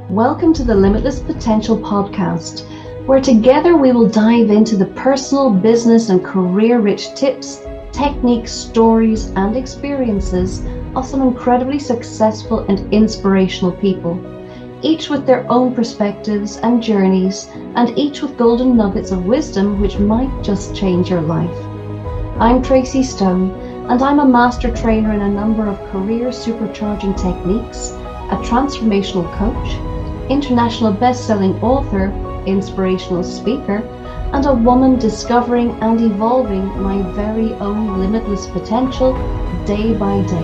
Welcome to the Limitless Potential podcast, where together we will dive into the personal, business, and career-rich tips, techniques, stories, and experiences of some incredibly successful and inspirational people, each with their own perspectives and journeys, and each with golden nuggets of wisdom which might just change your life. I'm Tracy Stone, and I'm a master trainer in a number of career supercharging techniques, a transformational coach, international best-selling author, inspirational speaker, and a woman discovering and evolving my very own limitless potential day by day.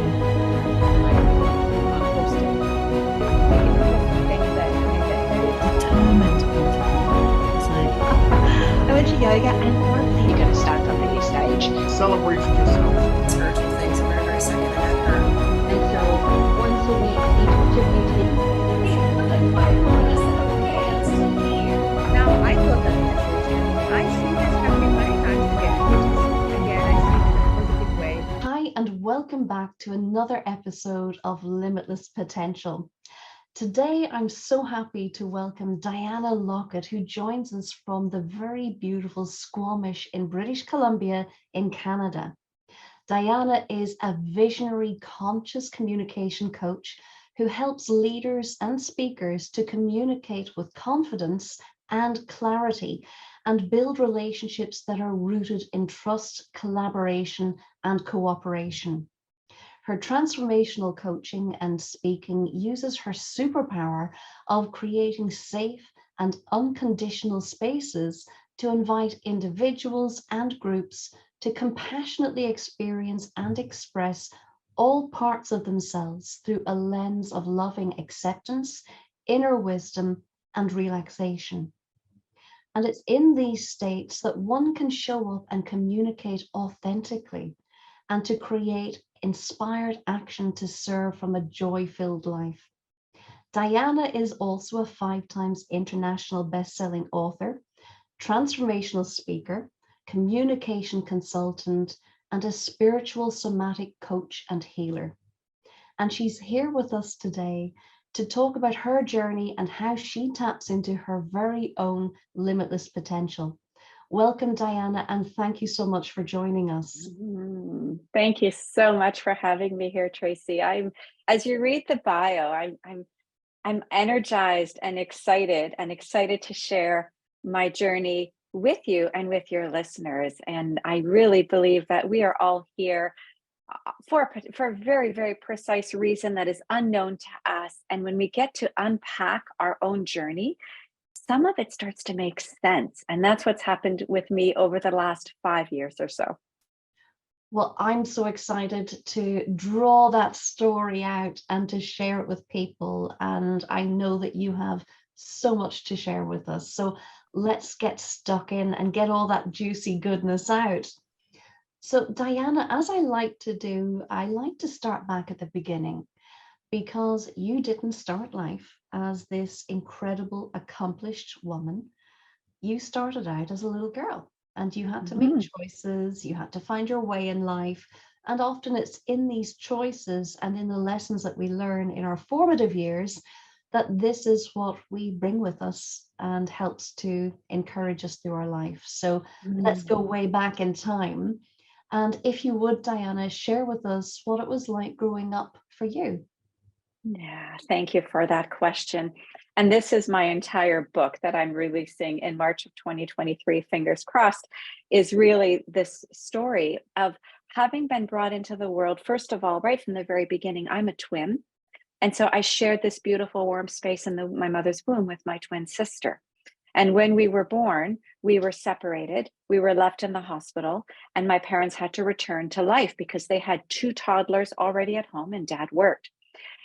I went to yoga and honestly, you're going to stand on any stage. Celebrate yourself. Spiritual things are very, very second in that her. And so once a week, each of you take Like my phone is like, okay, I'm still here. Now I love that message. I see this happening many times again. Again, I see it in a positive way. Hi, and welcome back to another episode of Limitless Potential. Today, I'm so happy to welcome Diana Lockett, who joins us from the very beautiful Squamish in British Columbia in Canada. Diana is a visionary conscious communication coach who helps leaders and speakers to communicate with confidence and clarity and build relationships that are rooted in trust, collaboration, and cooperation. Her transformational coaching and speaking uses her superpower of creating safe and unconditional spaces to invite individuals and groups to compassionately experience and express all parts of themselves through a lens of loving acceptance, inner wisdom, and relaxation. And it's in these states that one can show up and communicate authentically and to create inspired action to serve from a joy-filled life. Diana is also a 5 times international best-selling author, transformational speaker, communication consultant, and a spiritual somatic coach and healer. And she's here with us today to talk about her journey and how she taps into her very own limitless potential. Welcome, Diana, and thank you so much for joining us. Thank you so much for having me here, Tracy. As you read the bio, I'm energized and excited to share my journey with you and with your listeners. And I really believe that we are all here for a very, very precise reason that is unknown to us. And when we get to unpack our own journey, some of it starts to make sense. And that's what's happened with me over the last 5 years or so. Well, I'm so excited to draw that story out and to share it with people. And I know that you have so much to share with us. So let's get stuck in and get all that juicy goodness out. So Diana, as I like to do, I like to start back at the beginning, because you didn't start life as this incredible, accomplished woman. You started out as a little girl and you had to make choices, you had to find your way in life. And often it's in these choices and in the lessons that we learn in our formative years that this is what we bring with us and helps to encourage us through our life. So let's go way back in time. And if you would, Diana, share with us what it was like growing up for you. Yeah, thank you for that question. And this is my entire book that I'm releasing in March of 2023, fingers crossed, is really this story of having been brought into the world. First of all, right from the very beginning, I'm a twin. And so I shared this beautiful warm space in my mother's womb with my twin sister. And when we were born, we were separated. We were left in the hospital, and my parents had to return to life because they had 2 toddlers already at home and dad worked.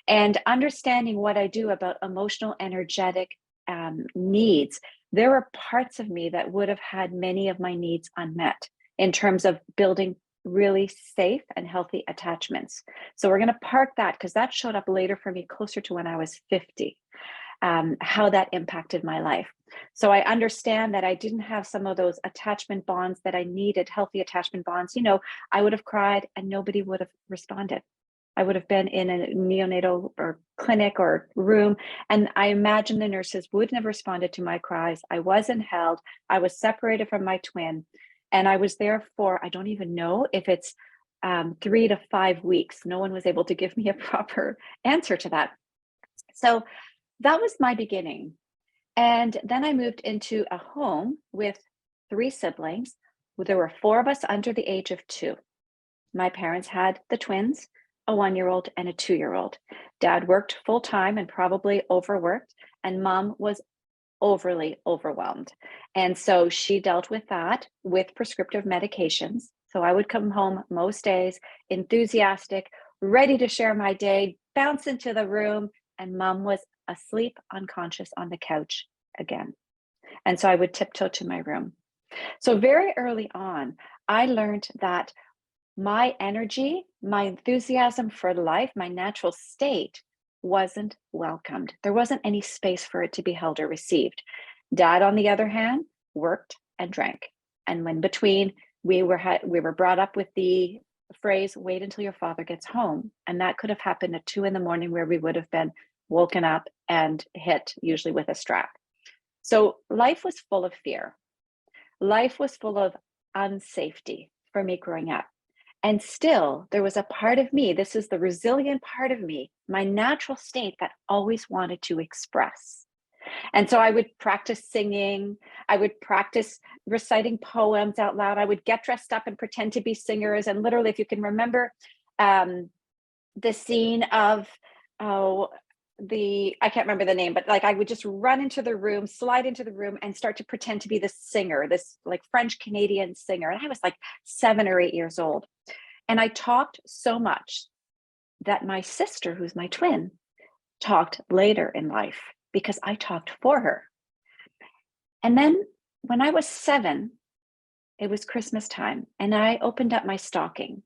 And understanding what I do about emotional, energetic needs, there were parts of me that would have had many of my needs unmet in terms of building really safe and healthy attachments. So we're going to park that because that showed up later for me closer to when I was 50, how that impacted my life. So I understand that I didn't have some of those attachment bonds that I needed, healthy attachment bonds. You know, I would have cried and nobody would have responded. I would have been in a neonatal or clinic or room. And I imagine the nurses wouldn't have responded to my cries. I wasn't held. I was separated from my twin. And I was there for, I don't even know if it's 3 to 5 weeks. No one was able to give me a proper answer to that. So that was my beginning. And then I moved into a home with 3 siblings. There were 4 of us under the age of 2. My parents had the twins, a 1-year-old and a 2-year-old. Dad worked full time and probably overworked, and mom was overly overwhelmed. And so she dealt with that with prescriptive medications. So I would come home most days enthusiastic, ready to share my day, bounce into the room, and mom was asleep, unconscious on the couch again. And so I would tiptoe to my room. So very early on, I learned that my energy, my enthusiasm for life, my natural state wasn't welcomed. There wasn't any space for it to be held or received. Dad, on the other hand, worked and drank. And when between, we were brought up with the phrase, wait until your father gets home. And that could have happened at 2 a.m, where we would have been woken up and hit, usually with a strap. So life was full of fear. Life was full of unsafety for me growing up. And still, there was a part of me, this is the resilient part of me, my natural state that always wanted to express. And so I would practice singing. I would practice reciting poems out loud. I would get dressed up and pretend to be singers. And literally, if you can remember the scene of, I can't remember the name, but like I would just run into the room, slide into the room and start to pretend to be this singer, this like French Canadian singer. And I was like 7 or 8 years old. And I talked so much that my sister, who's my twin, talked later in life because I talked for her. And then when I was 7, it was Christmas time, and I opened up my stocking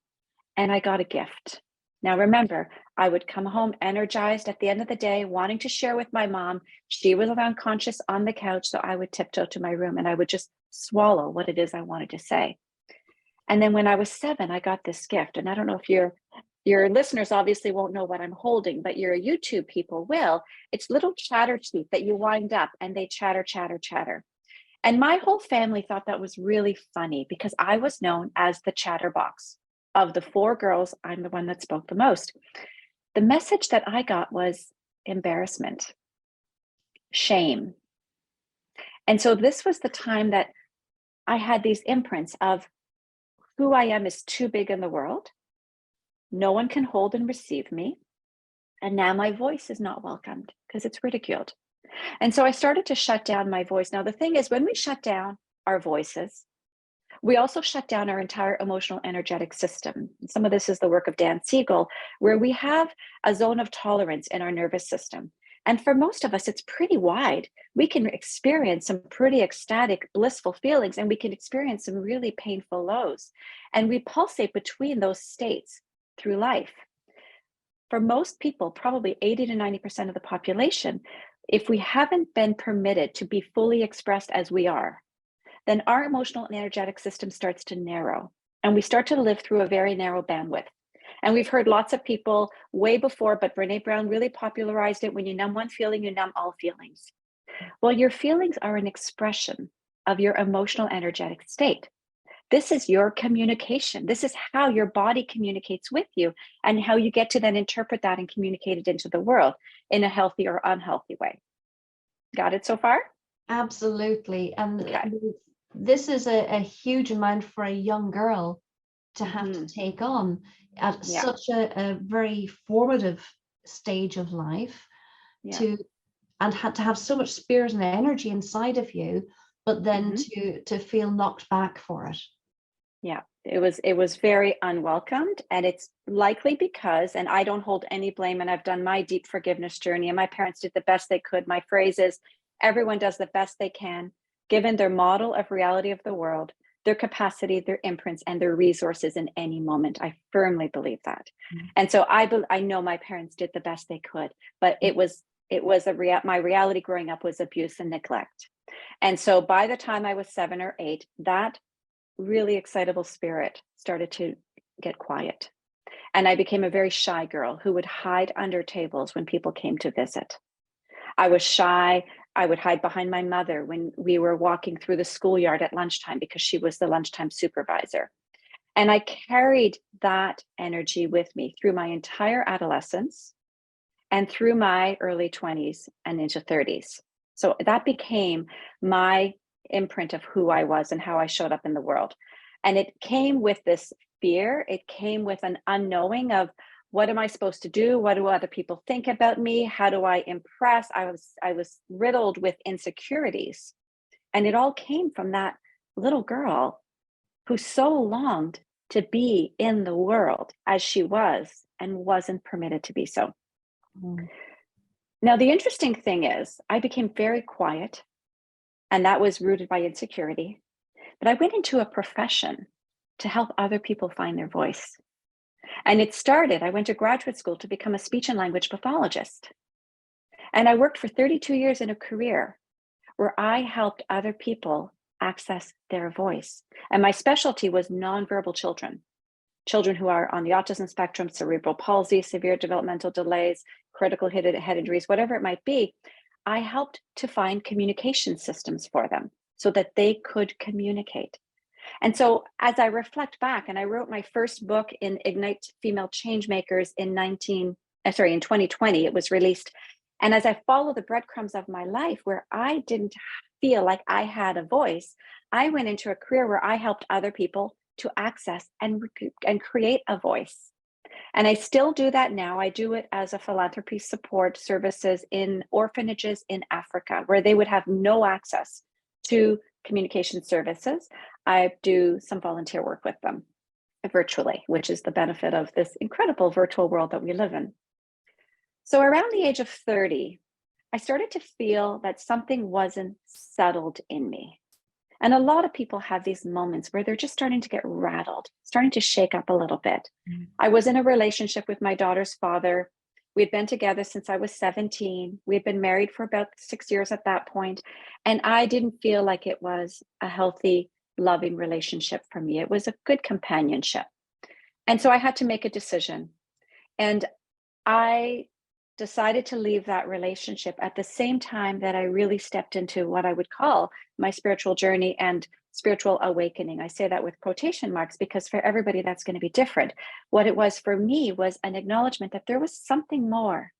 and I got a gift. Now, remember, I would come home energized at the end of the day, wanting to share with my mom. She was unconscious on the couch, so I would tiptoe to my room and I would just swallow what it is I wanted to say. And then when I was 7, I got this gift. And I don't know if your listeners obviously won't know what I'm holding, but your YouTube people will. It's little chatter teeth that you wind up and they chatter, chatter, chatter. And my whole family thought that was really funny because I was known as the chatterbox. Of the 4 girls, I'm the one that spoke the most. The message that I got was embarrassment, shame. And so this was the time that I had these imprints of who I am is too big in the world. No one can hold and receive me. And now my voice is not welcomed because it's ridiculed. And so I started to shut down my voice. Now, the thing is, when we shut down our voices, we also shut down our entire emotional energetic system. Some of this is the work of Dan Siegel, where we have a zone of tolerance in our nervous system. And for most of us, it's pretty wide. We can experience some pretty ecstatic, blissful feelings, and we can experience some really painful lows. And we pulsate between those states through life. For most people, probably 80 to 90% of the population, if we haven't been permitted to be fully expressed as we are, then our emotional and energetic system starts to narrow, and we start to live through a very narrow bandwidth. And we've heard lots of people way before, but Brene Brown really popularized it. When you numb one feeling, you numb all feelings. Well, your feelings are an expression of your emotional energetic state. This is your communication. This is how your body communicates with you and how you get to then interpret that and communicate it into the world in a healthy or unhealthy way. Got it so far? Absolutely. And Okay. this is a huge amount for a young girl to have to take on at such a very formative stage of life, to have so much spirit and energy inside of you, but then to feel knocked back for it. Yeah, it was very unwelcomed, and it's likely because, and I don't hold any blame, and I've done my deep forgiveness journey, and my parents did the best they could. My phrase is, everyone does the best they can, given their model of reality of the world, their capacity, their imprints, and their resources in any moment. I firmly believe that. And so I know my parents did the best they could, but my reality growing up was abuse and neglect. And so by the time I was 7 or 8, that really excitable spirit started to get quiet. And I became a very shy girl who would hide under tables when people came to visit. I was shy. I would hide behind my mother when we were walking through the schoolyard at lunchtime because she was the lunchtime supervisor. And I carried that energy with me through my entire adolescence and through my early 20s and into 30s. So that became my imprint of who I was and how I showed up in the world. And it came with this fear. It came with an unknowing of, what am I supposed to do? What do other people think about me? How do I impress? I was riddled with insecurities. And it all came from that little girl who so longed to be in the world as she was and wasn't permitted to be so. Mm. Now, the interesting thing is, I became very quiet, and that was rooted by insecurity. But I went into a profession to help other people find their voice. And it started, I went to graduate school to become a speech and language pathologist. And I worked for 32 years in a career where I helped other people access their voice. And my specialty was nonverbal children, children who are on the autism spectrum, cerebral palsy, severe developmental delays, critical head injuries, whatever it might be. I helped to find communication systems for them so that they could communicate. And so as I reflect back, and I wrote my first book in Ignite Female Changemakers in 2020, it was released. And as I follow the breadcrumbs of my life where I didn't feel like I had a voice, I went into a career where I helped other people to access and create a voice. And I still do that now. I do it as a philanthropy support services in orphanages in Africa, where they would have no access to communication services. I do some volunteer work with them virtually, which is the benefit of this incredible virtual world that we live in. So around the age of 30, I started to feel that something wasn't settled in me. And a lot of people have these moments where they're just starting to get rattled, starting to shake up a little bit. I was in a relationship with my daughter's father. We'd been together since I was 17. We'd been married for about 6 years at that point. And I didn't feel like it was a healthy, loving relationship for me. It was a good companionship. And so I had to make a decision. And I decided to leave that relationship at the same time that I really stepped into what I would call my spiritual journey and spiritual awakening. I say that with quotation marks because for everybody that's going to be different. What it was for me was an acknowledgement that there was something more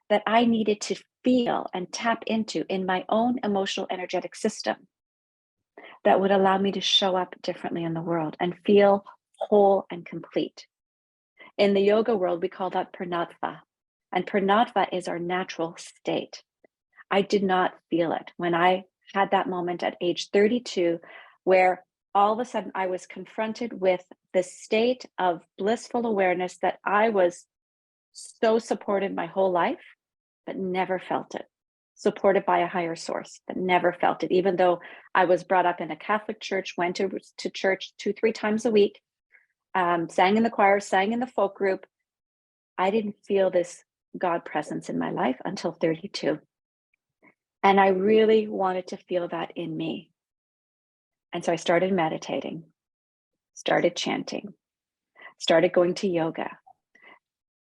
that I needed to feel and tap into in my own emotional energetic system that would allow me to show up differently in the world and feel whole and complete. In the yoga world, we call that pranatva. And pranatva is our natural state. I did not feel it when I had that moment at age 32, where all of a sudden I was confronted with the state of blissful awareness that I was so supported my whole life, but never felt it. Supported by a higher source, but never felt it. Even though I was brought up in a Catholic church, went to church 2-3 times a week, sang in the choir, sang in the folk group, I didn't feel this God presence in my life until 32. And I really wanted to feel that in me. And so I started meditating, started chanting, started going to yoga.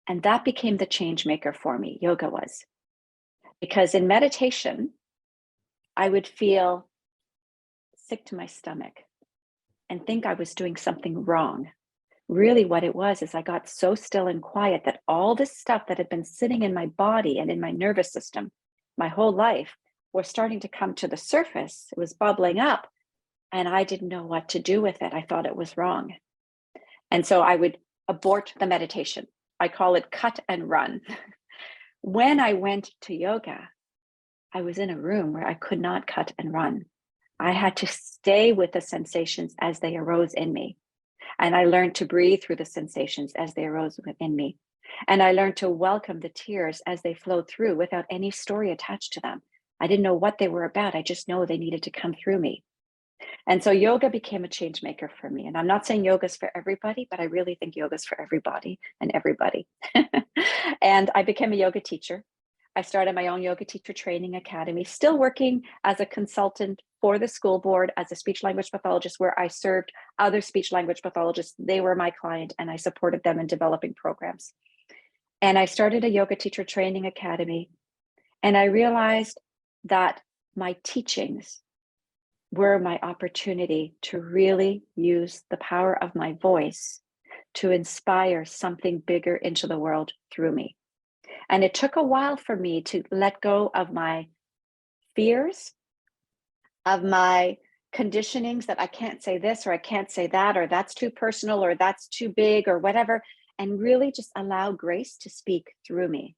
And that became the change maker for me, yoga was. Because in meditation, I would feel sick to my stomach and think I was doing something wrong. Really what it was is I got so still and quiet that all this stuff that had been sitting in my body and in my nervous system my whole life was starting to come to the surface. It was bubbling up and I didn't know what to do with it. I thought it was wrong. And so I would abort the meditation. I call it cut and run. When I went to yoga, I was in a room where I could not cut and run. I had to stay with the sensations as they arose in me. And I learned to breathe through the sensations as they arose within me. And I learned to welcome the tears as they flowed through without any story attached to them. I didn't know what they were about. I just know they needed to come through me. And so yoga became a change maker for me. And I'm not saying yoga is for everybody, but I really think yoga is for everybody and everybody. And I became a yoga teacher. I started my own yoga teacher training academy, still working as a consultant for the school board as a speech language pathologist, where I served other speech language pathologists. They were my client and I supported them in developing programs. And I started a yoga teacher training academy. And I realized that my teachings were my opportunity to really use the power of my voice to inspire something bigger into the world through me. And it took a while for me to let go of my fears, of my conditionings that I can't say this or I can't say that, or that's too personal or that's too big or whatever, and really just allow grace to speak through me.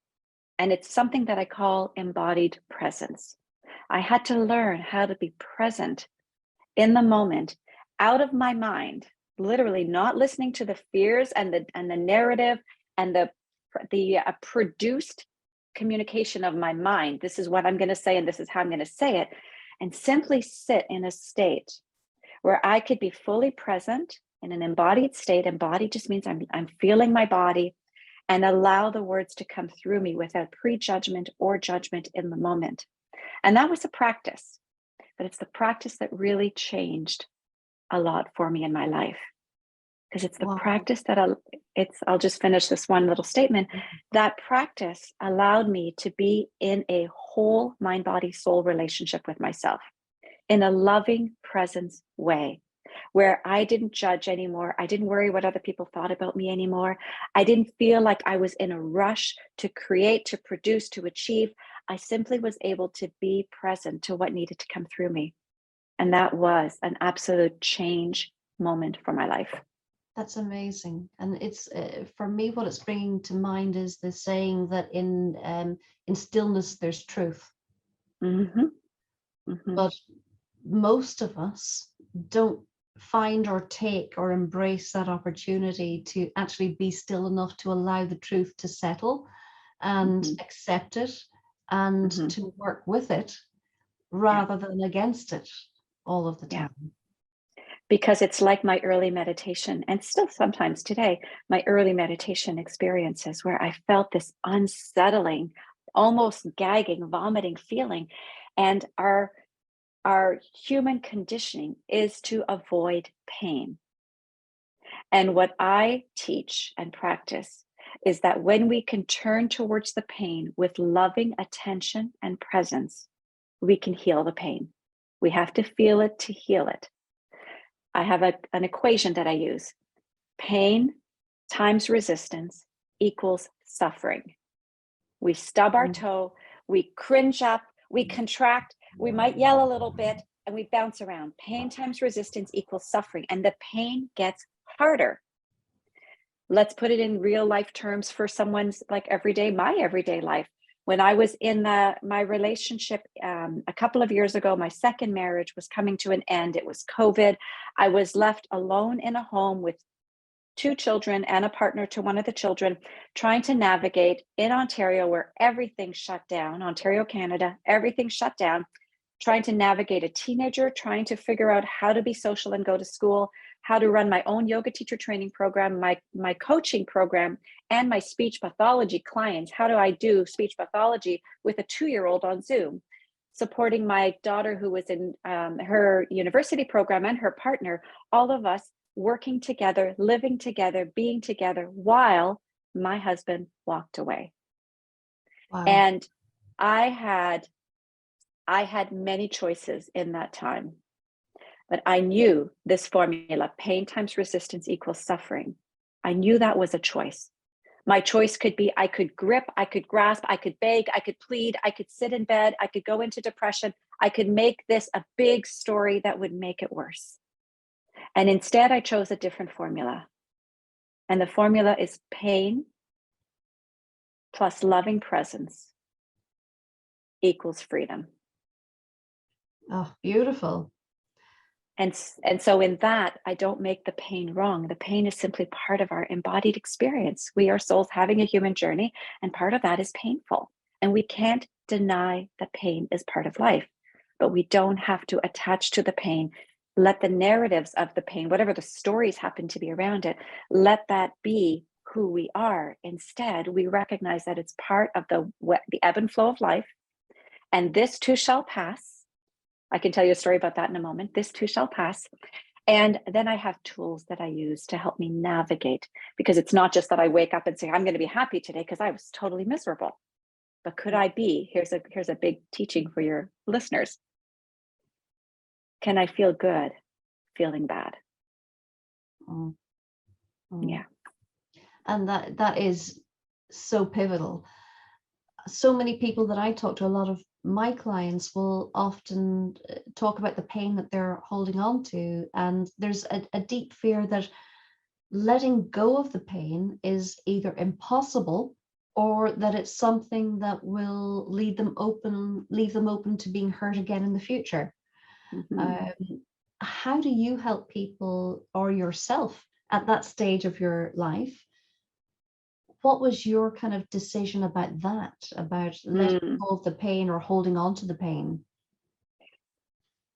And it's something that I call embodied presence. I had to learn how to be present in the moment, out of my mind, literally not listening to the fears and the narrative and the produced communication of my mind. This is what I'm going to say and this is how I'm going to say it, and simply sit in a state where I could be fully present in an embodied state. Embodied just means I'm feeling my body, and allow the words to come through me without prejudgment or judgment in the moment. And that was a practice, but it's the practice that really changed a lot for me in my life. Because it's the practice that I'll just finish this one little statement. That practice allowed me to be in a whole mind, body, soul relationship with myself in a loving presence way, where I didn't judge anymore. I didn't worry what other people thought about me anymore. I didn't feel like I was in a rush to create, to produce, to achieve. I simply was able to be present to what needed to come through me. And that was an absolute change moment for my life. That's amazing. And it's for me, what it's bringing to mind is the saying that in stillness there's truth. Mm-hmm. Mm-hmm. But most of us don't find or take or embrace that opportunity to actually be still enough to allow the truth to settle and accept it and to work with it rather than against it all of the time. Because it's like my early meditation, and still sometimes today, my early meditation experiences where I felt this unsettling, almost gagging, vomiting feeling. And our human conditioning is to avoid pain. And what I teach and practice is that when we can turn towards the pain with loving attention and presence, we can heal the pain. We have to feel it to heal it. I have an equation that I use. Pain times resistance equals suffering. We stub our toe, we cringe up, we contract, we might yell a little bit, and we bounce around. Pain times resistance equals suffering, and the pain gets harder. Let's put it in real life terms for someone's my everyday life. When I was in my relationship a couple of years ago, my second marriage was coming to an end. It was COVID. I was left alone in a home with 2 children and a partner to one of the children, trying to navigate in Ontario where everything shut down, Ontario, Canada, everything shut down, trying to navigate a teenager, trying to figure out how to be social and go to school, how to run my own yoga teacher training program, my coaching program, and my speech pathology clients. How do I do speech pathology with a 2-year-old on Zoom? Supporting my daughter who was in her university program and her partner, all of us working together, living together, being together while my husband walked away. Wow. And I had many choices in that time. But I knew this formula, pain times resistance equals suffering. I knew that was a choice. My choice could be, I could grip, I could grasp, I could beg, I could plead, I could sit in bed, I could go into depression. I could make this a big story that would make it worse. And instead, I chose a different formula. And the formula is pain plus loving presence equals freedom. Oh, beautiful. And so in that, I don't make the pain wrong. The pain is simply part of our embodied experience. We are souls having a human journey, and part of that is painful. And we can't deny that pain is part of life, but we don't have to attach to the pain. Let the narratives of the pain, whatever the stories happen to be around it, let that be who we are. Instead, we recognize that it's part of the ebb and flow of life, and this too shall pass. I can tell you a story about that in a moment. This too shall pass. And then I have tools that I use to help me navigate, because it's not just that I wake up and say, I'm going to be happy today because I was totally miserable. But could I be? Here's a big teaching for your listeners. Can I feel good feeling bad? Mm. Yeah. And that is so pivotal. So many people that I talk to, a lot of my clients will often talk about the pain that they're holding on to. And there's a deep fear that letting go of the pain is either impossible, or that it's something that will leave them open to being hurt again in the future. How do you help people, or yourself at that stage of your life? What was your kind of decision about that, about letting go of the pain or holding on to the pain?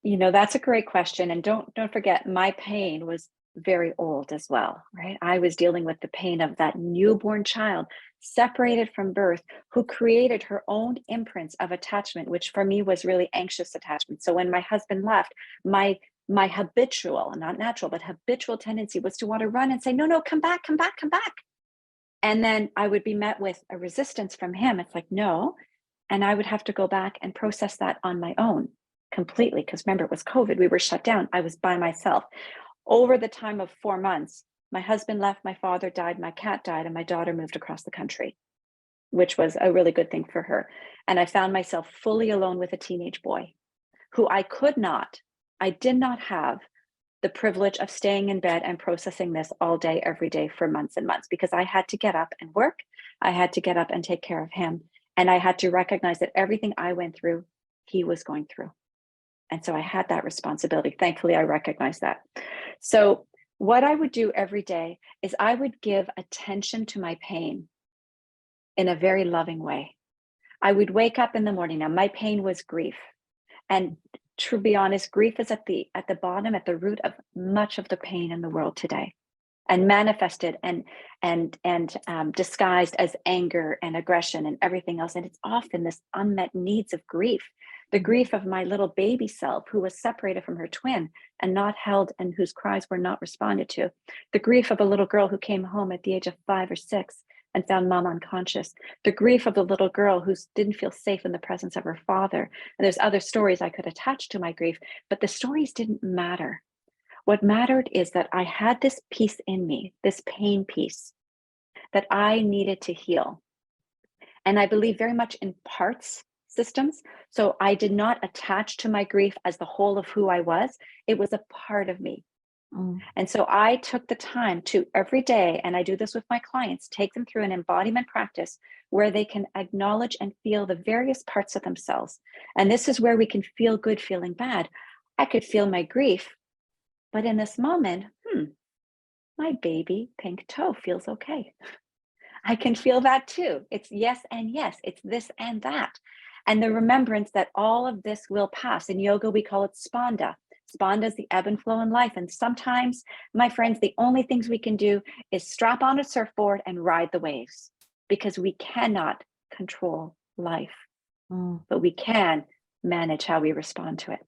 That's a great question. And don't forget, my pain was very old as well, right? I was dealing with the pain of that newborn child separated from birth, who created her own imprints of attachment, which for me was really anxious attachment. So when my husband left, my habitual, not natural, but habitual tendency was to want to run and say, no, come back, come back, come back. And then I would be met with a resistance from him. It's like, no. And I would have to go back and process that on my own completely. Because remember, it was COVID. We were shut down. I was by myself. Over the time of 4 months, my husband left, my father died, my cat died, and my daughter moved across the country, which was a really good thing for her. And I found myself fully alone with a teenage boy who I did not have the privilege of staying in bed and processing this all day, every day for months and months, because I had to get up and work. I had to get up and take care of him. And I had to recognize that everything I went through, he was going through. And so I had that responsibility. Thankfully, I recognized that. So what I would do every day is I would give attention to my pain in a very loving way. I would wake up in the morning. Now, my pain was grief. And to be honest, grief is at the bottom, at the root of much of the pain in the world today, and manifested and disguised as anger and aggression and everything else. And it's often this unmet needs of grief, the grief of my little baby self who was separated from her twin and not held, and whose cries were not responded to, the grief of a little girl who came home at the age of 5 or 6 and found mom unconscious, the grief of the little girl who didn't feel safe in the presence of her father. And there's other stories I could attach to my grief, but the stories didn't matter. What mattered is that I had this piece in me, this pain piece, that I needed to heal. And I believe very much in parts systems. So I did not attach to my grief as the whole of who I was. It was a part of me. And so I took the time to every day, and I do this with my clients, take them through an embodiment practice where they can acknowledge and feel the various parts of themselves. And this is where we can feel good, feeling bad. I could feel my grief, but in this moment, my baby pink toe feels okay. I can feel that too. It's yes and yes. It's this and that. And the remembrance that all of this will pass. In yoga, we call it spanda. Spanda is the ebb and flow in life. And sometimes, my friends, the only things we can do is strap on a surfboard and ride the waves, because we cannot control life, but we can manage how we respond to it.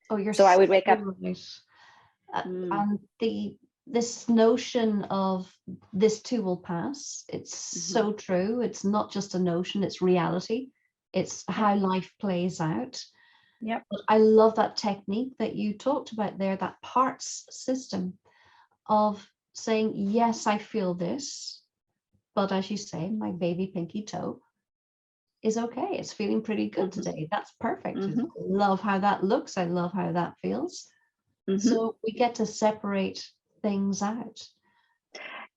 Oh, you're so I would wake up. Right. And this notion of this too will pass, it's so true. It's not just a notion, it's reality. It's how life plays out. Yep. But I love that technique that you talked about there, that parts system of saying, yes, I feel this, but as you say, my baby pinky toe is okay. It's feeling pretty good today. That's perfect. I love how that looks. I love how that feels. So we get to separate things out.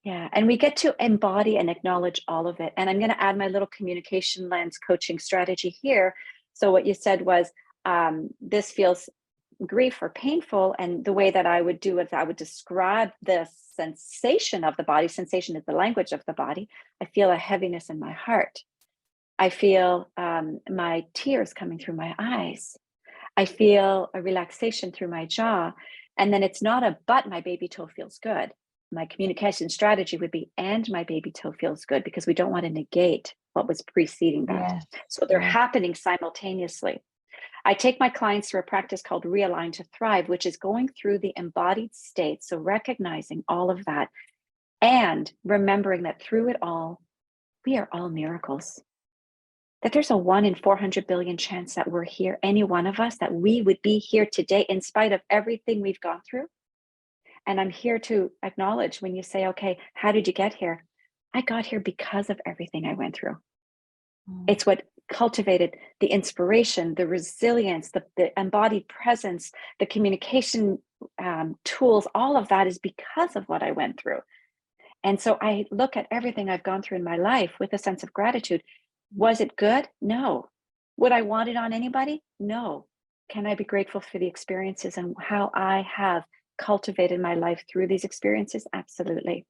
Yeah, and we get to embody and acknowledge all of it. And I'm going to add my little communication lens coaching strategy here. So what you said was, this feels grief or painful. And the way that I would do it, I would describe the sensation of the body. Sensation is the language of the body. I feel a heaviness in my heart. I feel my tears coming through my eyes. I feel a relaxation through my jaw. And then it's not a, but my baby toe feels good. my communication strategy would be, and my baby toe feels good, because we don't want to negate what was preceding that. Yes. So they're Yes. happening simultaneously. I take my clients through a practice called Realign to Thrive, which is going through the embodied state. So recognizing all of that and remembering that through it all, we are all miracles. That there's a 1 in 400 billion chance that we're here, any one of us, that we would be here today in spite of everything we've gone through. And I'm here to acknowledge when you say, okay, how did you get here? I got here because of everything I went through. It's what cultivated the inspiration, the resilience, the embodied presence, the communication tools. All of that is because of what I went through. And so I look at everything I've gone through in my life with a sense of gratitude. Was it good? No. Would I want it on anybody? No. Can I be grateful for the experiences and how I have cultivated my life through these experiences? Absolutely.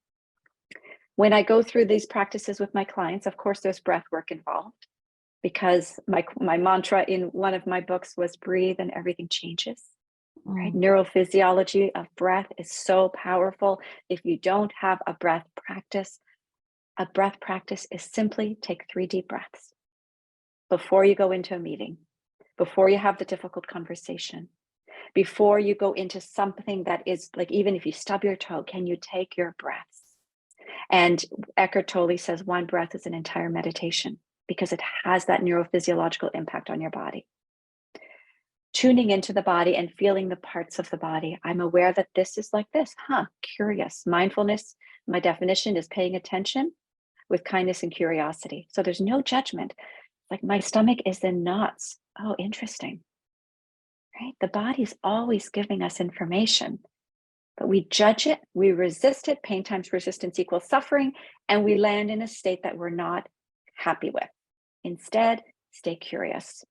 When I go through these practices with my clients, of course, there's breath work involved, because my mantra in one of my books was breathe and everything changes. Right? Neurophysiology of breath is so powerful. If you don't have a breath practice is simply take 3 deep breaths before you go into a meeting, before you have the difficult conversation, before you go into something that is like, even if you stub your toe, can you take your breaths? And Eckhart Tolle says 1 breath is an entire meditation, because it has that neurophysiological impact on your body. Tuning into the body and feeling the parts of the body. I'm aware that this is like this. Curious. Mindfulness, my definition is paying attention with kindness and curiosity. So there's no judgment. Like, my stomach is in knots. Oh, interesting. Right? The body's always giving us information, but we judge it, we resist it. Pain times resistance equals suffering, and we land in a state that we're not happy with. Instead, stay curious.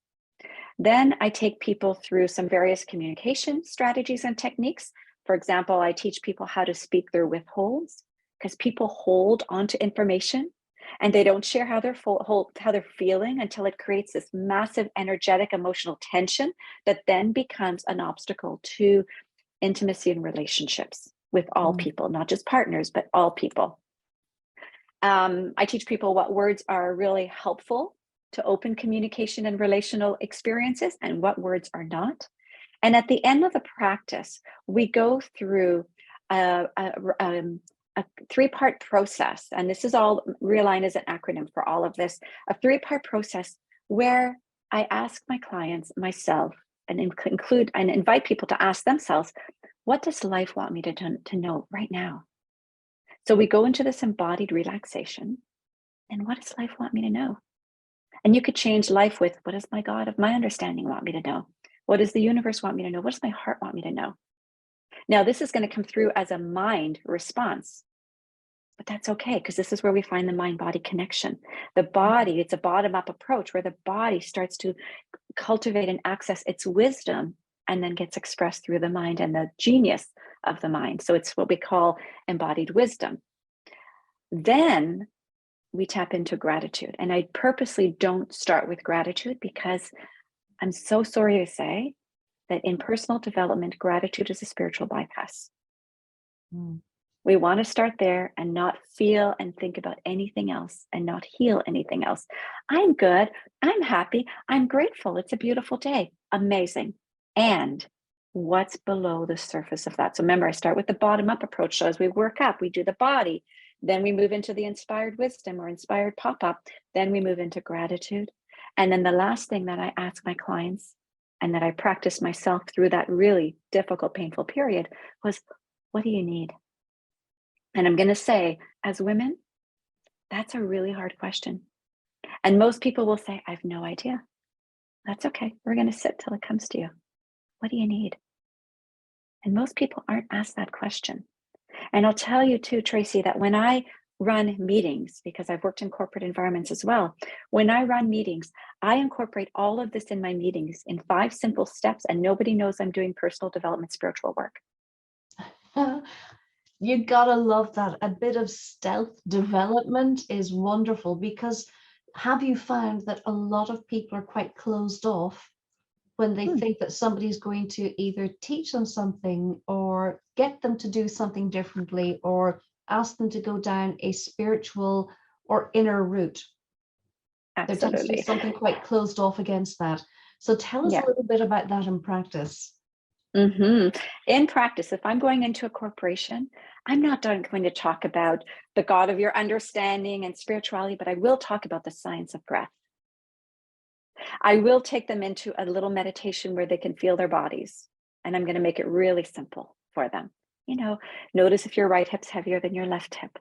Then I take people through some various communication strategies and techniques. For example, I teach people how to speak their withholds, because people hold onto information and they don't share how they're feeling until it creates this massive energetic emotional tension that then becomes an obstacle to intimacy and relationships with all people, not just partners, but all people. I teach people what words are really helpful to open communication and relational experiences and what words are not. And at the end of the practice, we go through a 3-part process. And this is all, Realign is an acronym for all of this, a 3-part process where I ask my clients, myself, and include and invite people to ask themselves, what does life want me to know right now? So we go into this embodied relaxation. And what does life want me to know? And you could change life with, what does my God of my understanding want me to know? What does the universe want me to know? What does my heart want me to know? Now, this is going to come through as a mind response, but that's okay, because this is where we find the mind-body connection. The body, it's a bottom-up approach where the body starts to cultivate and access its wisdom and then gets expressed through the mind and the genius of the mind. So it's what we call embodied wisdom. Then we tap into gratitude. And I purposely don't start with gratitude, because I'm so sorry to say that in personal development, gratitude is a spiritual bypass. We want to start there and not feel and think about anything else and not heal anything else. I'm good. I'm happy. I'm grateful. It's a beautiful day. Amazing. And what's below the surface of that? So remember, I start with the bottom-up approach. So as we work up, we do the body. Then we move into the inspired wisdom or inspired pop-up. Then we move into gratitude. And then the last thing that I ask my clients, and that I practice myself through that really difficult, painful period, was, what do you need? And I'm going to say, as women, that's a really hard question. And most people will say, I have no idea. That's okay. We're going to sit till it comes to you. What do you need? And most people aren't asked that question. And I'll tell you too, Tracy, that when I run meetings, because I've worked in corporate environments as well, when I run meetings, I incorporate all of this in my meetings in 5 simple steps, and nobody knows I'm doing personal development, spiritual work. You gotta love that. A bit of stealth development is wonderful, because have you found that a lot of people are quite closed off when they think that somebody's going to either teach them something or get them to do something differently or ask them to go down a spiritual or inner route. There tends to be Absolutely. something quite closed off against that. So tell us a Yeah. little bit about that in practice. In practice, if I'm going into a corporation, I'm not going to talk about the God of your understanding and spirituality, but I will talk about the science of breath. I will take them into a little meditation where they can feel their bodies. And I'm going to make it really simple for them. Notice if your right hip's heavier than your left hip.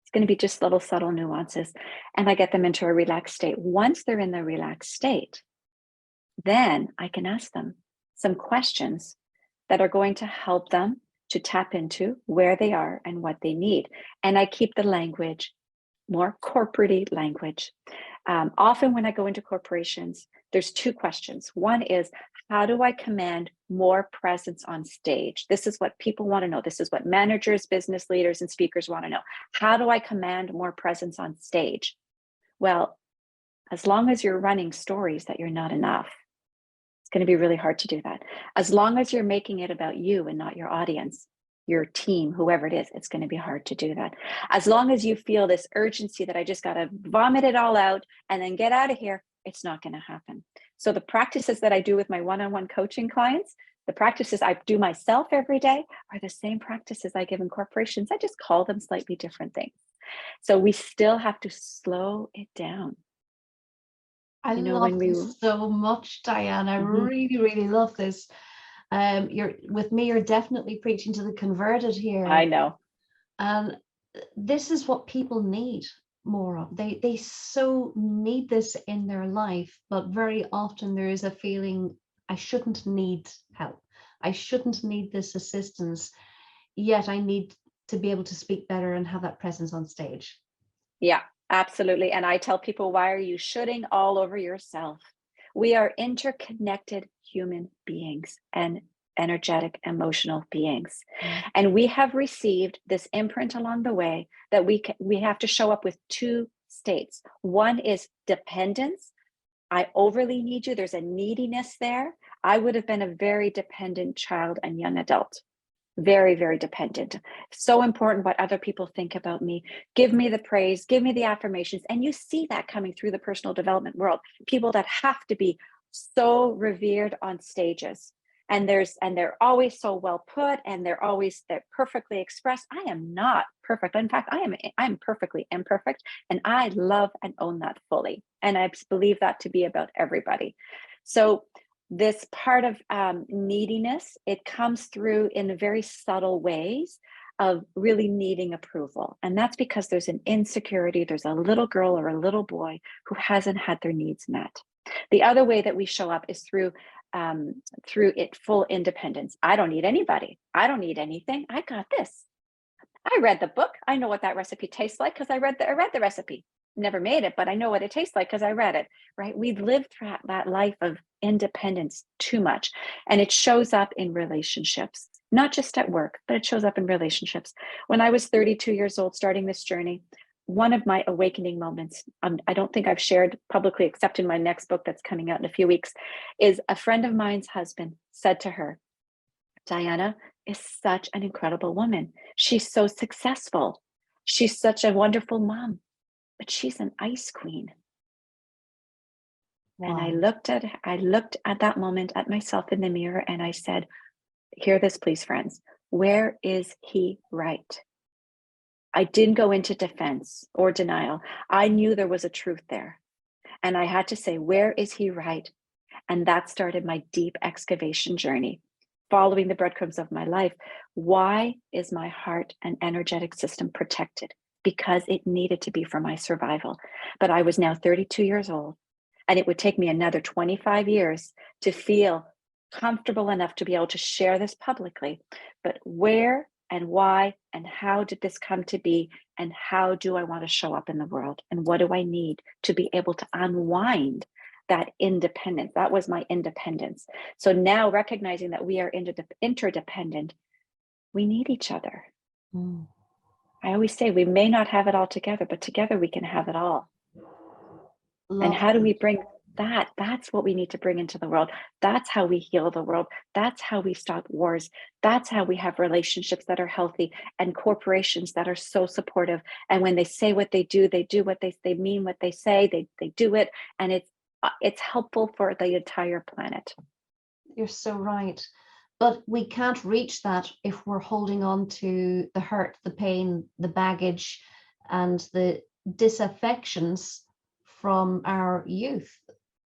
It's going to be just little subtle nuances. And I get them into a relaxed state. Once they're in the relaxed state, then I can ask them some questions that are going to help them to tap into where they are and what they need. And I keep the language more corporate-y language. Often when I go into corporations, there's two questions. One is, how do I command more presence on stage? This is what people want to know. This is what managers, business leaders, and speakers want to know. How do I command more presence on stage? Well, as long as you're running stories that you're not enough, it's going to be really hard to do that. As long as you're making it about you and not your audience, your team, whoever it is, it's going to be hard to do that. As long as you feel this urgency that I just got to vomit it all out and then get out of here, it's not going to happen. So the practices that I do with my one-on-one coaching clients, the practices I do myself every day are the same practices I give in corporations. I just call them slightly different things. So we still have to slow it down. I love this so much, Diane. I really, really love this. You're definitely preaching to the converted here. I know. And this is what people need more of. They so need this in their life, but very often there is a feeling, I shouldn't need help. I shouldn't need this assistance, yet I need to be able to speak better and have that presence on stage. Yeah, absolutely. And I tell people, why are you shooting all over yourself? We are interconnected human beings and energetic, emotional beings. And we have received this imprint along the way that we have to show up with two states. One is dependence. I overly need you. There's a neediness there. I would have been a very dependent child and young adult. Very, very dependent. So important what other people think about me. Give me the praise, give me the affirmations. And you see that coming through the personal development world. People that have to be so revered on stages. And they're always so well put, and they're perfectly expressed. I am not perfect. In fact, I'm perfectly imperfect, and I love and own that fully. And I believe that to be about everybody. So this part of neediness, it comes through in very subtle ways of really needing approval. And that's because there's an insecurity. There's a little girl or a little boy who hasn't had their needs met. The other way that we show up is through full independence. I don't need anybody. I don't need anything. I got this. I read the book. I know what that recipe tastes like because I read the recipe. Never made it, but I know what it tastes like because I read it, right? We've lived through that life of independence too much. And it shows up in relationships, not just at work, but it shows up in relationships. When I was 32 years old, starting this journey, one of my awakening moments, I don't think I've shared publicly, except in my next book that's coming out in a few weeks, is a friend of mine's husband said to her, Diana is such an incredible woman. She's so successful. She's such a wonderful mom, but she's an ice queen. Wow. And I looked at that moment at myself in the mirror and I said, hear this, please, friends. Where is he right? I didn't go into defense or denial. I knew there was a truth there. And I had to say, where is he right? And that started my deep excavation journey, following the breadcrumbs of my life. Why is my heart and energetic system protected? Because it needed to be for my survival. But I was now 32 years old, and it would take me another 25 years to feel comfortable enough to be able to share this publicly. But where and why and how did this come to be, and how do I want to show up in the world, and what do I need to be able to unwind that independence? That was my independence. So now, recognizing that we are interdependent, we need each other. I always say we may not have it all together, but together we can have it all. And how do we bring that's what we need to bring into the world. That's how we heal the world. That's how we stop wars. That's how we have relationships that are healthy and corporations that are so supportive. And when they say what they do what they mean what they say, they do it. And it's helpful for the entire planet. You're so right. But we can't reach that if we're holding on to the hurt, the pain, the baggage, and the disaffections from our youth.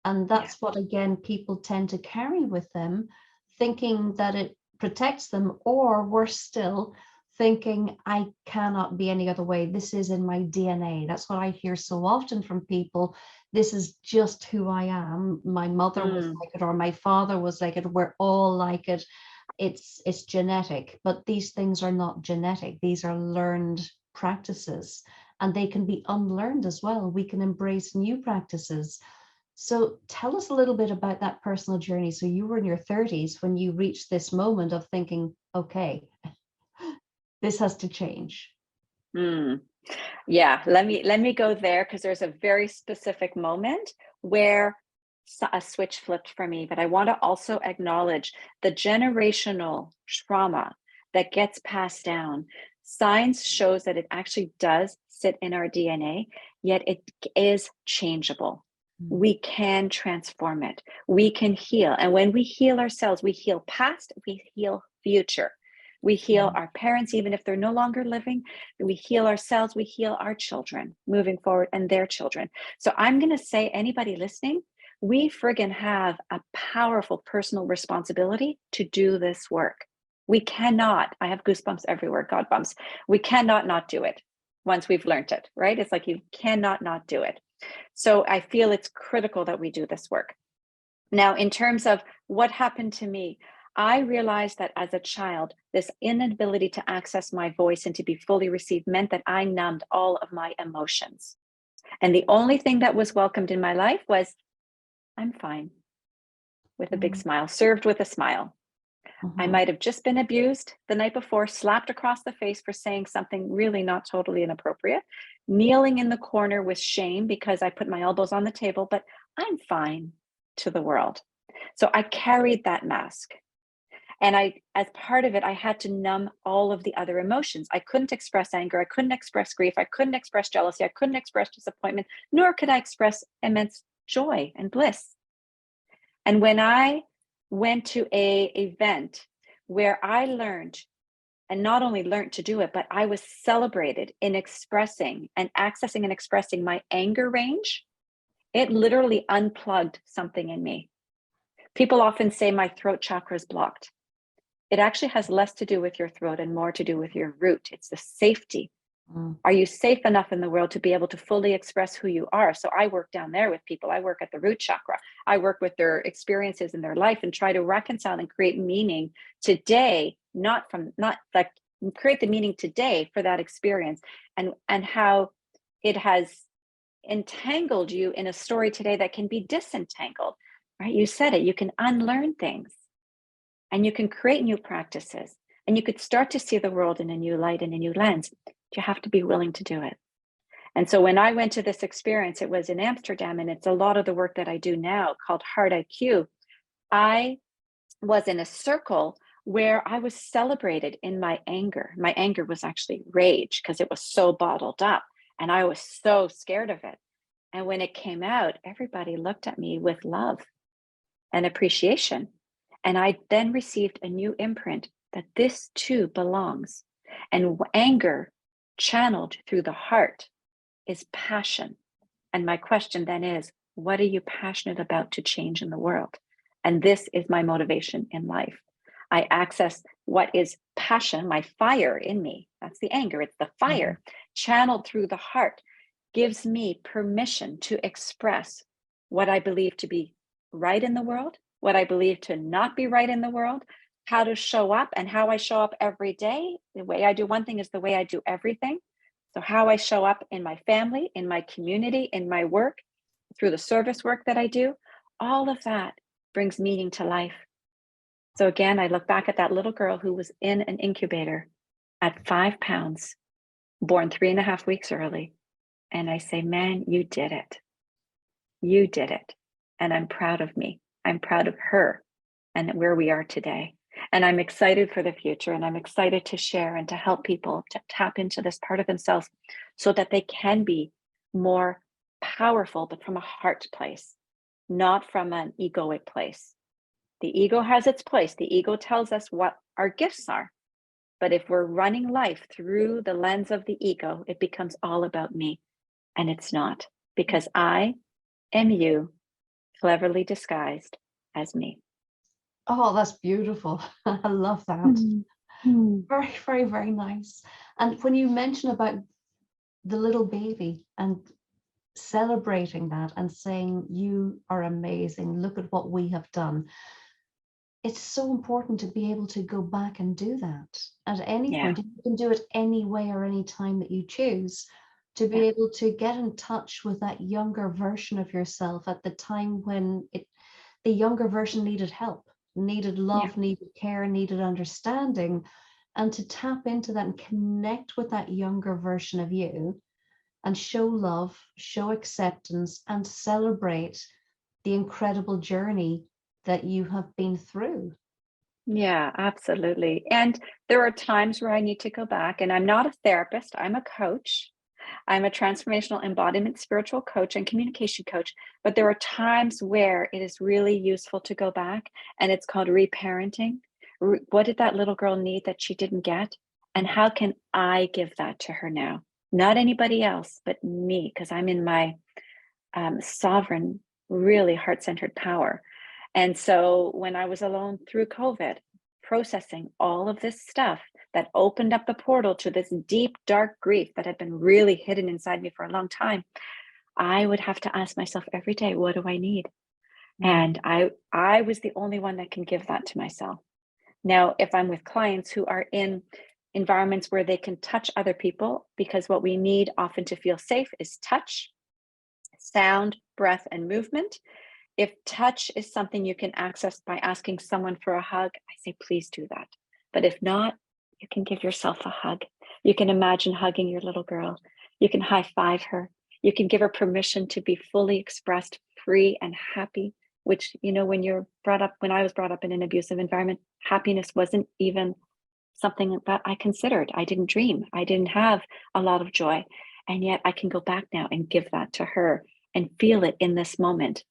And that's what, again, people tend to carry with them, thinking that it protects them, or worse still, thinking, I cannot be any other way. This is in my DNA. That's what I hear so often from people. This is just who I am. My mother was like it, or my father was like it. We're all like it. It's genetic, but these things are not genetic. These are learned practices, and they can be unlearned as well. We can embrace new practices. So tell us a little bit about that personal journey. So you were in your 30s when you reached this moment of thinking, okay, this has to change. Yeah, let me go there, because there's a very specific moment where a switch flipped for me. But I want to also acknowledge the generational trauma that gets passed down. Science shows that it actually does sit in our DNA, yet it is changeable. We can transform it. We can heal. And when we heal ourselves, we heal past, we heal future. We heal our parents, even if they're no longer living. We heal ourselves, we heal our children moving forward, and their children. So I'm going to say, anybody listening, we friggin' have a powerful personal responsibility to do this work. We cannot, I have goosebumps everywhere, God bumps. We cannot not do it once we've learned it, right? It's like you cannot not do it. So I feel it's critical that we do this work. Now, in terms of what happened to me, I realized that as a child, this inability to access my voice and to be fully received meant that I numbed all of my emotions. And the only thing that was welcomed in my life was, I'm fine, with a big smile, served with a smile. I might have just been abused the night before, slapped across the face for saying something really not totally inappropriate, kneeling in the corner with shame because I put my elbows on the table, but I'm fine to the world. So I carried that mask. And as part of it, I had to numb all of the other emotions. I couldn't express anger. I couldn't express grief. I couldn't express jealousy. I couldn't express disappointment, nor could I express immense joy and bliss. And when I went to an event where I learned, and not only learned to do it, but I was celebrated in expressing and accessing and expressing my anger range, it literally unplugged something in me. People often say my throat chakra is blocked. It actually has less to do with your throat and more to do with your root. It's the safety. Are you safe enough in the world to be able to fully express who you are? So I work down there with people. I work at the root chakra. I work with their experiences in their life and try to reconcile and create meaning today, not like create the meaning today for that experience, and how it has entangled you in a story today that can be disentangled, right? You said it, you can unlearn things. And you can create new practices, and you could start to see the world in a new light and a new lens. You have to be willing to do it. And so when I went to this experience, it was in Amsterdam, and it's a lot of the work that I do now called Heart IQ. I was in a circle where I was celebrated in my anger. My anger was actually rage because it was so bottled up, and I was so scared of it. And when it came out, everybody looked at me with love and appreciation. And I then received a new imprint that this too belongs. And anger channeled through the heart is passion. And my question then is, what are you passionate about to change in the world? And this is my motivation in life. I access what is passion, my fire in me. That's the anger, it's the fire channeled through the heart, gives me permission to express what I believe to be right in the world, what I believe to not be right in the world, how to show up, and how I show up every day. The way I do one thing is the way I do everything. So how I show up in my family, in my community, in my work, through the service work that I do, all of that brings meaning to life. So again, I look back at that little girl who was in an incubator at 5 pounds, born 3.5 weeks early. And I say, man, you did it. You did it. And I'm proud of me. I'm proud of her and where we are today. And I'm excited for the future. And I'm excited to share and to help people to tap into this part of themselves so that they can be more powerful, but from a heart place, not from an egoic place. The ego has its place. The ego tells us what our gifts are. But if we're running life through the lens of the ego, it becomes all about me. And it's not, because I am you, cleverly disguised as me. Oh, that's beautiful. I love that. Very, very, very nice. And when you mention about the little baby and celebrating that and saying, you are amazing, look at what we have done. It's so important to be able to go back and do that at any Yeah. point. You can do it any way or any time that you choose, to be able to get in touch with that younger version of yourself at the time when the younger version needed help, needed love, needed care, needed understanding, and to tap into that and connect with that younger version of you and show love, show acceptance, and celebrate the incredible journey that you have been through. Yeah, absolutely. And there are times where I need to go back, and I'm not a therapist, I'm a coach. I'm a transformational embodiment spiritual coach and communication coach, but there are times where it is really useful to go back, and it's called reparenting. What did that little girl need that she didn't get? And how can I give that to her now? Not anybody else, but me, because I'm in my sovereign, really heart-centered power. And so when I was alone through COVID, processing all of this stuff that opened up the portal to this deep, dark grief that had been really hidden inside me for a long time, I would have to ask myself every day, what do I need? And I was the only one that can give that to myself. Now, if I'm with clients who are in environments where they can touch other people, because what we need often to feel safe is touch, sound, breath, and movement. If touch is something you can access by asking someone for a hug, I say, please do that. But if not, you can give yourself a hug. You can imagine hugging your little girl. You can high five her. You can give her permission to be fully expressed, free and happy, which, when I was brought up in an abusive environment, happiness wasn't even something that I considered. I didn't dream. I didn't have a lot of joy. And yet I can go back now and give that to her and feel it in this moment.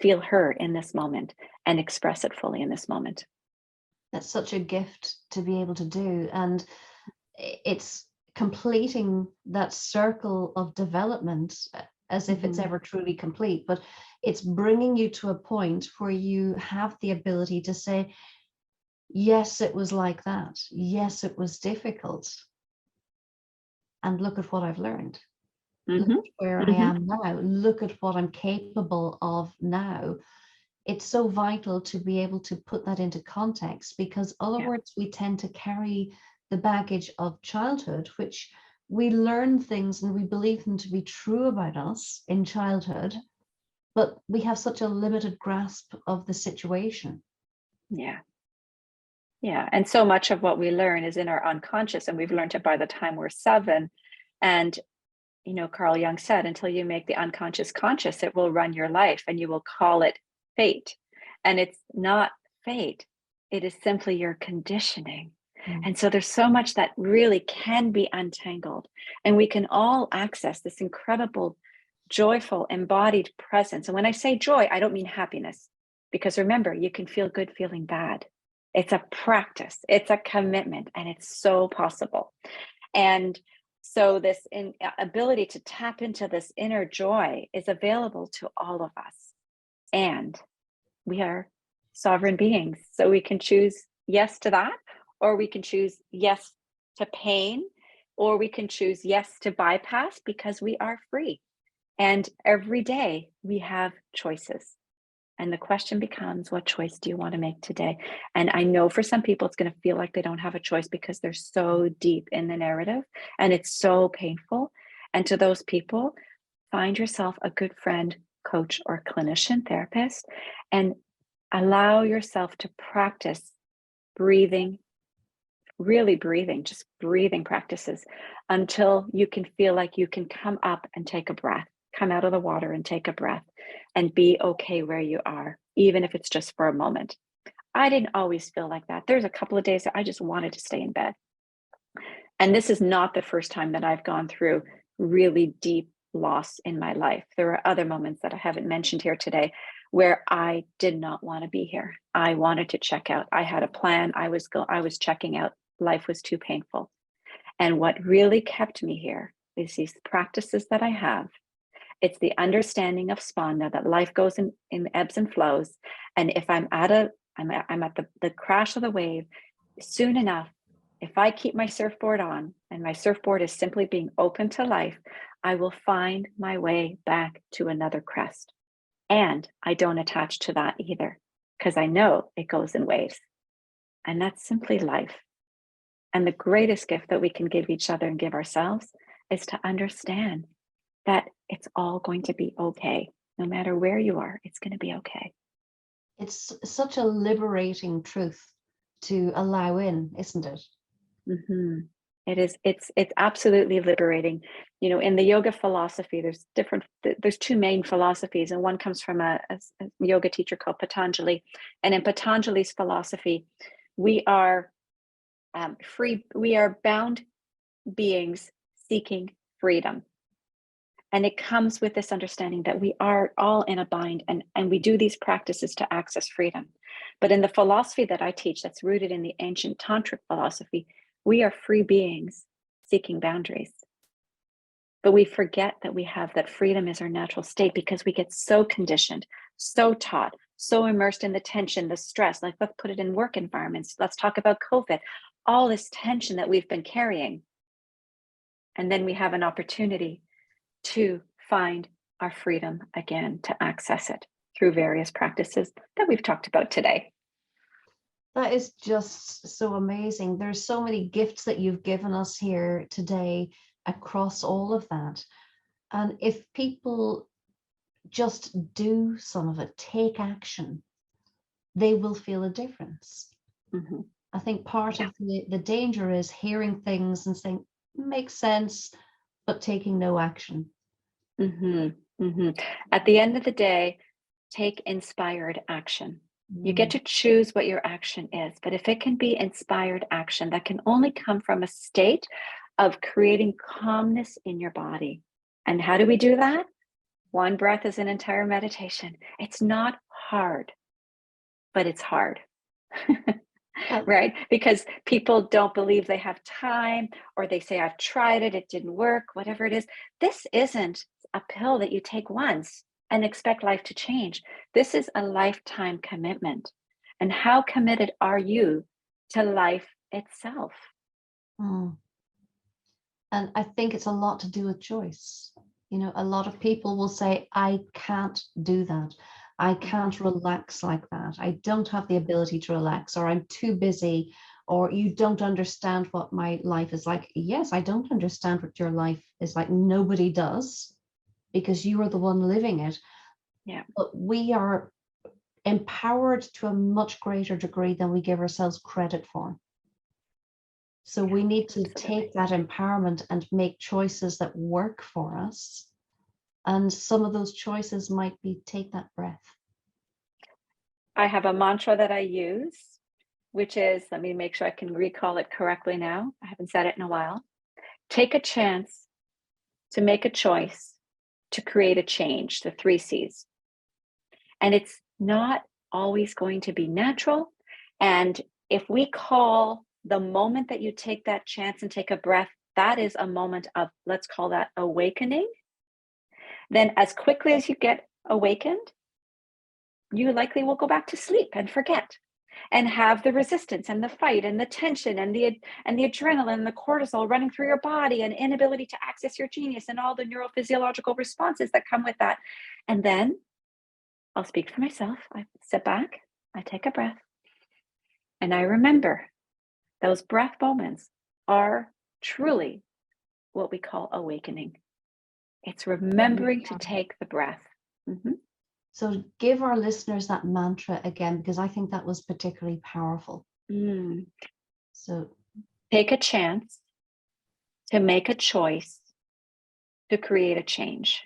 Feel her in this moment and express it fully in this moment. That's such a gift to be able to do. And it's completing that circle of development as if it's ever truly complete. But it's bringing you to a point where you have the ability to say, yes, it was like that. Yes, it was difficult. And look at what I've learned. Look at where I am now. Look at what I'm capable of now. It's so vital to be able to put that into context, because otherwise we tend to carry the baggage of childhood, which we learn things and we believe them to be true about us in childhood, but we have such a limited grasp of the situation. Yeah. And so much of what we learn is in our unconscious, and we've learned it by the time we're 7. And Carl Jung said, until you make the unconscious conscious, it will run your life, and you will call it fate. And it's not fate. It is simply your conditioning. And so there's so much that really can be untangled, and we can all access this incredible, joyful, embodied presence. And when I say joy, I don't mean happiness, because remember, you can feel good feeling bad. It's a practice, it's a commitment, and it's so possible. And so this ability to tap into this inner joy is available to all of us. And we are sovereign beings. So we can choose yes to that, or we can choose yes to pain, or we can choose yes to bypass, because we are free. And every day we have choices. And the question becomes, what choice do you want to make today? And I know for some people, it's going to feel like they don't have a choice because they're so deep in the narrative and it's so painful. And to those people, find yourself a good friend, coach, or clinician, therapist, and allow yourself to practice breathing, really breathing, just breathing practices until you can feel like you can come up and take a breath. come out of the water and take a breath and be okay where you are, even if it's just for a moment. I didn't always feel like that. There's a couple of days that I just wanted to stay in bed. And this is not the first time that I've gone through really deep loss in my life. There are other moments that I haven't mentioned here today where I did not want to be here. I wanted to check out. I had a plan. I was checking out. Life was too painful. And what really kept me here is these practices that I have. It's the understanding of spanda, that life goes in ebbs and flows. And if I'm at the crash of the wave, soon enough, if I keep my surfboard on and my surfboard is simply being open to life, I will find my way back to another crest. And I don't attach to that either, because I know it goes in waves. And that's simply life. And the greatest gift that we can give each other and give ourselves is to understand that it's all going to be okay. No matter where you are, it's going to be okay. It's such a liberating truth to allow in, isn't it? Mm-hmm. It is. It's absolutely liberating. You know, in the yoga philosophy, there's two main philosophies, and one comes from a yoga teacher called Patanjali. And in Patanjali's philosophy, we are free. We are bound beings seeking freedom. And it comes with this understanding that we are all in a bind, and we do these practices to access freedom. But in the philosophy that I teach, that's rooted in the ancient tantric philosophy, we are free beings seeking boundaries. But we forget that that freedom is our natural state, because we get so conditioned, so taught, so immersed in the tension, the stress. Like, let's put it in work environments. Let's talk about COVID, all this tension that we've been carrying. And then we have an opportunity to find our freedom again, to access it through various practices that we've talked about today. That is just so amazing. There's so many gifts that you've given us here today across all of that. And if people just do some of it, take action, they will feel a difference. Mm-hmm. I think part of the danger is hearing things and saying, makes sense, but taking no action. Mm-hmm. Mm-hmm. At the end of the day, take inspired action. You get to choose what your action is, but if it can be inspired action, that can only come from a state of creating calmness in your body. And how do we do that? One breath is an entire meditation. It's not hard, but it's hard. Right? Because people don't believe they have time, or they say, I've tried it, it didn't work, whatever it is. This isn't a pill that you take once and expect life to change. This is a lifetime commitment. And how committed are you to life itself? And I think it's a lot to do with choice. You know, a lot of people will say, I can't do that. I can't relax like that. I don't have the ability to relax, or I'm too busy, or you don't understand what my life is like. Yes, I don't understand what your life is like. Nobody does, because you are the one living it. Yeah. But we are empowered to a much greater degree than we give ourselves credit for. So we need to take that empowerment and make choices that work for us. And some of those choices might be take that breath. I have a mantra that I use, which is, let me make sure I can recall it correctly now. I haven't said it in a while. Take a chance to make a choice to create a change, the 3 C's. And it's not always going to be natural. And if we call the moment that you take that chance and take a breath, that is a moment of, let's call that awakening. Then as quickly as you get awakened, you likely will go back to sleep and forget, and have the resistance and the fight and the tension and the adrenaline and the cortisol running through your body, and inability to access your genius and all the neurophysiological responses that come with that. And then I'll speak for myself. I sit back, I take a breath, and I remember those breath moments are truly what we call awakening. It's remembering to take the breath. Mm-hmm. So give our listeners that mantra again, because I think that was particularly powerful. So take a chance to make a choice to create a change.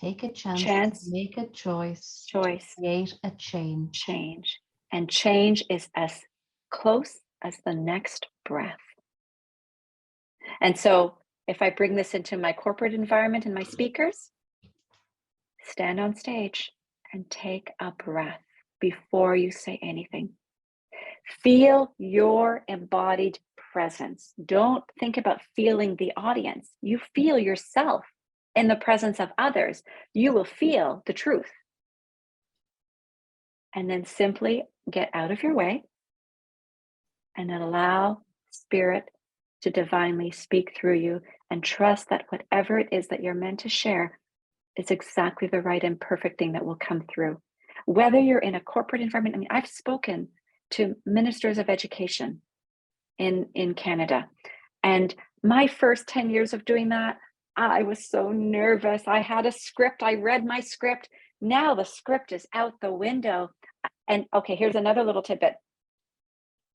take a chance to Chance, make a choice to choice, create a change. change. And change is as close as the next breath. And so if I bring this into my corporate environment and my speakers, stand on stage and take a breath before you say anything. Feel your embodied presence. Don't think about feeling the audience. You feel yourself in the presence of others. You will feel the truth. And then simply get out of your way and allow spirit to divinely speak through you, and trust that whatever it is that you're meant to share is exactly the right and perfect thing that will come through. Whether you're in a corporate environment, I mean, I've spoken to ministers of education in Canada, and my first 10 years of doing that, I was so nervous. I had a script, I read my script. Now the script is out the window. And okay, here's another little tidbit.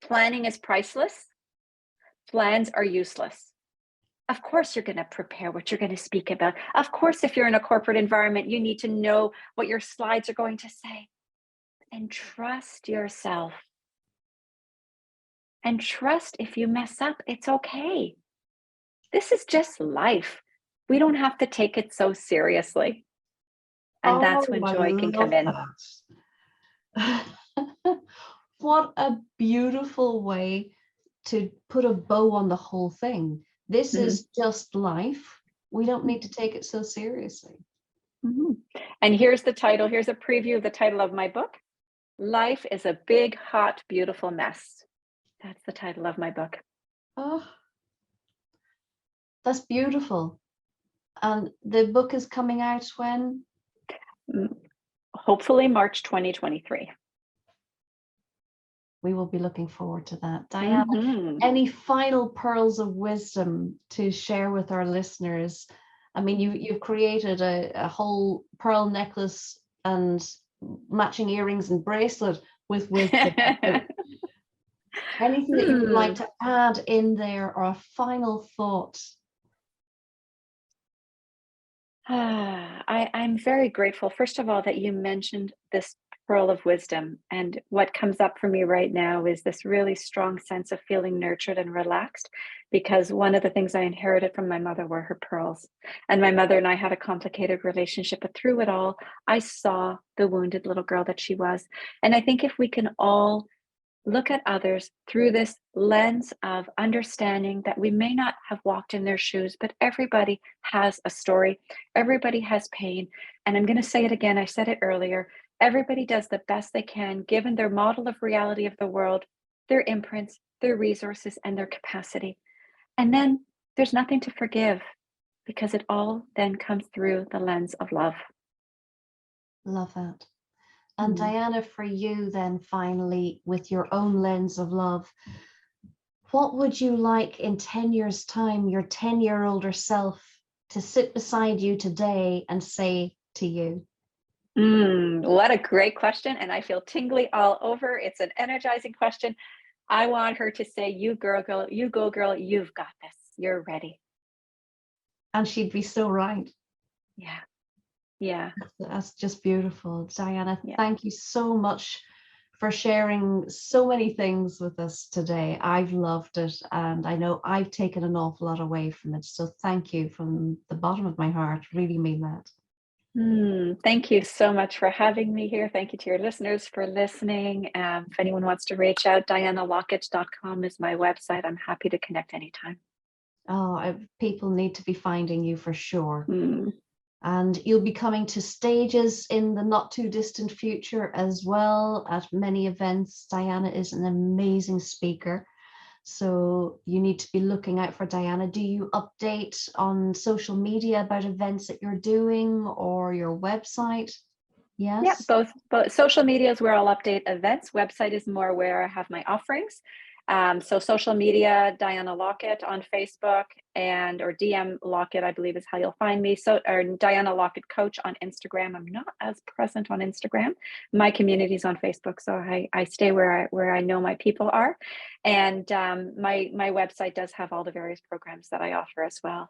Planning is priceless. Plans are useless. Of course, you're going to prepare what you're going to speak about. Of course, if you're in a corporate environment, you need to know what your slides are going to say. And trust yourself. And trust if you mess up, it's okay. This is just life. We don't have to take it so seriously. And that's when I joy can come love in. that. What a beautiful way to put a bow on the whole thing. This is just life. We don't need to take it so seriously. Mm-hmm. And here's the title. Here's a preview of the title of my book. Life is a big, hot, beautiful mess. That's the title of my book. Oh, that's beautiful. And the book is coming out when? Hopefully March 2023. We will be looking forward to that. Diana, any final pearls of wisdom to share with our listeners? I mean, you've created a whole pearl necklace and matching earrings and bracelet with wisdom. Anything that you would like to add in there, or a final thought? I'm very grateful, first of all, that you mentioned this pearl of wisdom. And what comes up for me right now is this really strong sense of feeling nurtured and relaxed, because one of the things I inherited from my mother were her pearls. And my mother and I had a complicated relationship, but through it all, I saw the wounded little girl that she was. And I think if we can all look at others through this lens of understanding that we may not have walked in their shoes, but everybody has a story, everybody has pain. And I'm going to say it again, I said it earlier, everybody does the best they can given their model of reality of the world, their imprints, their resources, and their capacity. And then there's nothing to forgive, because it all then comes through the lens of love. Love that. And Diana, for you then, finally, with your own lens of love, what would you like in 10 years' time, your 10-year-older self, to sit beside you today and say to you? What a great question. And I feel tingly all over. It's an energizing question. I want her to say, you girl, you go girl, you've got this. You're ready. And she'd be so right. Yeah. Yeah. That's just beautiful. Diana, Yeah. thank you so much for sharing so many things with us today. I've loved it, and I know I've taken an awful lot away from it. So thank you from the bottom of my heart. Really mean that. Thank you so much for having me here. Thank you to your listeners for listening. If anyone wants to reach out, dianalockett.com is my website. I'm happy to connect anytime. Oh, people need to be finding you for sure. And you'll be coming to stages in the not too distant future as well, at many events. Diana is an amazing speaker, so you need to be looking out for Diana. Do you update on social media about events that you're doing, or your website? Yes. Yeah, both social media is where I'll update events. Website is more where I have my offerings. So social media, Diana Lockett on Facebook, or DM Lockett, I believe is how you'll find me. Or Diana Lockett Coach on Instagram. I'm not as present on Instagram. My community is on Facebook, so I stay where I know my people are. And my website does have all the various programs that I offer as well.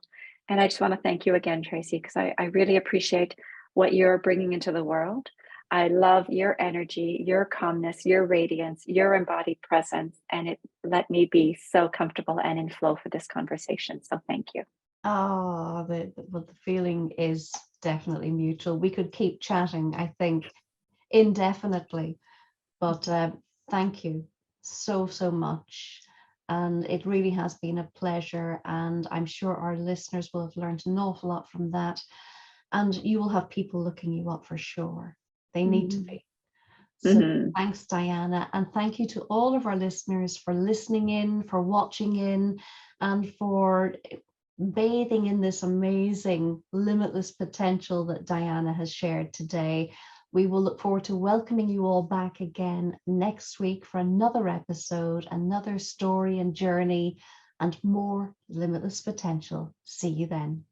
And I just want to thank you again, Tracy, because I really appreciate what you're bringing into the world. I love your energy, your calmness, your radiance, your embodied presence, and it let me be so comfortable and in flow for this conversation. So thank you. Oh, the feeling is definitely mutual. We could keep chatting, I think, indefinitely, but thank you so much. And it really has been a pleasure. And I'm sure our listeners will have learned an awful lot from that. And you will have people looking you up for sure. They need to be. So Mhm. thanks, Diana. And thank you to all of our listeners for listening in, for watching in, and for bathing in this amazing limitless potential that Diana has shared today. We will look forward to welcoming you all back again next week for another episode, another story and journey, and more limitless potential. See you then.